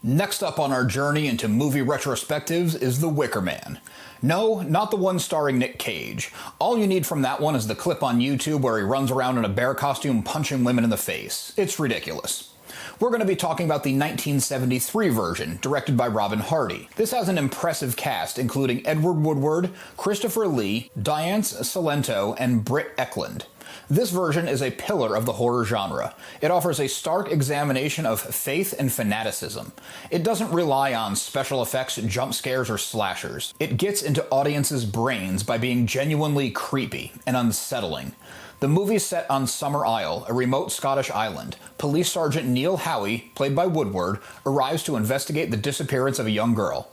Next up on our journey into movie retrospectives is The Wicker Man. No, not the one starring Nick Cage. All you need from that one is the clip on YouTube where he runs around in a bear costume punching women in the face. It's ridiculous. We're going to be talking about the 1973 version, directed by Robin Hardy. This has an impressive cast, including Edward Woodward, Christopher Lee, Diane Salento, and Britt Ekland. This version is a pillar of the horror genre. It offers a stark examination of faith and fanaticism. It doesn't rely on special effects, jump scares, or slashers. It gets into audiences' brains by being genuinely creepy and unsettling. The movie's set on Summerisle, a remote Scottish island. Police Sergeant Neil Howie, played by Woodward, arrives to investigate the disappearance of a young girl.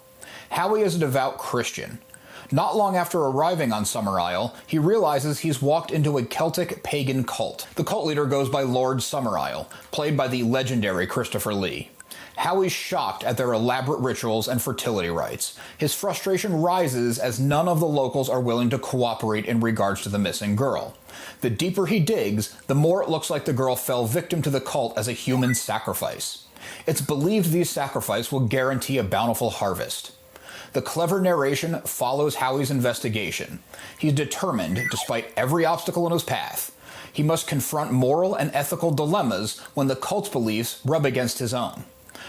Howie is a devout Christian. Not long after arriving on Summerisle, he realizes he's walked into a Celtic pagan cult. The cult leader goes by Lord Summerisle, played by the legendary Christopher Lee. Howie's shocked at their elaborate rituals and fertility rites. His frustration rises as none of the locals are willing to cooperate in regards to the missing girl. The deeper he digs, the more it looks like the girl fell victim to the cult as a human sacrifice. It's believed these sacrifices will guarantee a bountiful harvest. The clever narration follows Howie's investigation. He's determined, despite every obstacle in his path. He must confront moral and ethical dilemmas when the cult's beliefs rub against his own.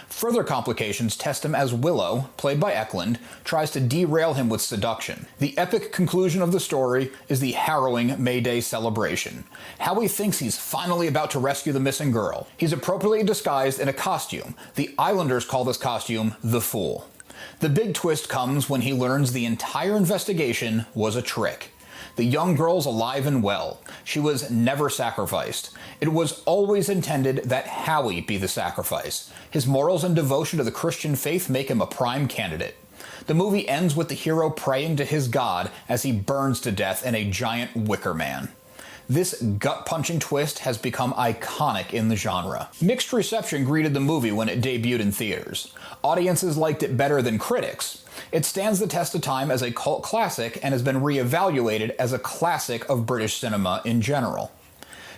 Further complications test him as Willow, played by Ekland, tries to derail him with seduction. The epic conclusion of the story is the harrowing May Day celebration. Howie thinks he's finally about to rescue the missing girl. He's appropriately disguised in a costume. The Islanders call this costume the Fool. The big twist comes when he learns the entire investigation was a trick. The young girl's alive and well. She was never sacrificed. It was always intended that Howie be the sacrifice. His morals and devotion to the Christian faith make him a prime candidate. The movie ends with the hero praying to his God as he burns to death in a giant wicker man. This gut-punching twist has become iconic in the genre. Mixed reception greeted the movie when it debuted in theaters. Audiences liked it better than critics. It stands the test of time as a cult classic and has been re-evaluated as a classic of British cinema in general.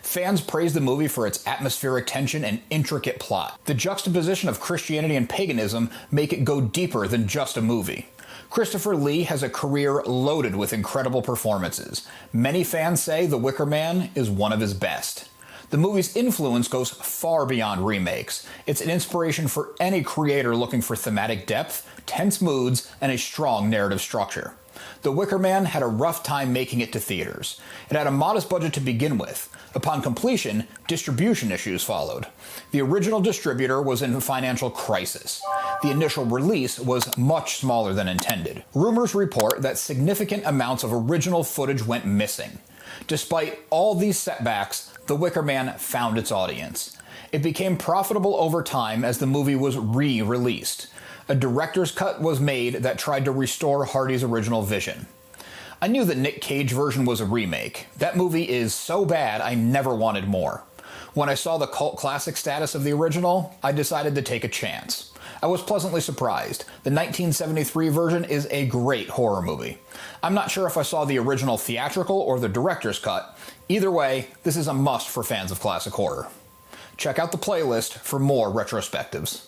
Fans praise the movie for its atmospheric tension and intricate plot. The juxtaposition of Christianity and paganism make it go deeper than just a movie. Christopher Lee has a career loaded with incredible performances. Many fans say The Wicker Man is one of his best. The movie's influence goes far beyond remakes. It's an inspiration for any creator looking for thematic depth, tense moods, and a strong narrative structure. The Wicker Man had a rough time making it to theaters. It had a modest budget to begin with. Upon completion, distribution issues followed. The original distributor was in a financial crisis. The initial release was much smaller than intended. Rumors report that significant amounts of original footage went missing. Despite all these setbacks, The Wicker Man found its audience. It became profitable over time as the movie was re-released. A director's cut was made that tried to restore Hardy's original vision. I knew the Nick Cage version was a remake. That movie is so bad I never wanted more. When I saw the cult classic status of the original, I decided to take a chance. I was pleasantly surprised. The 1973 version is a great horror movie. I'm not sure if I saw the original theatrical or the director's cut. Either way, this is a must for fans of classic horror. Check out the playlist for more retrospectives.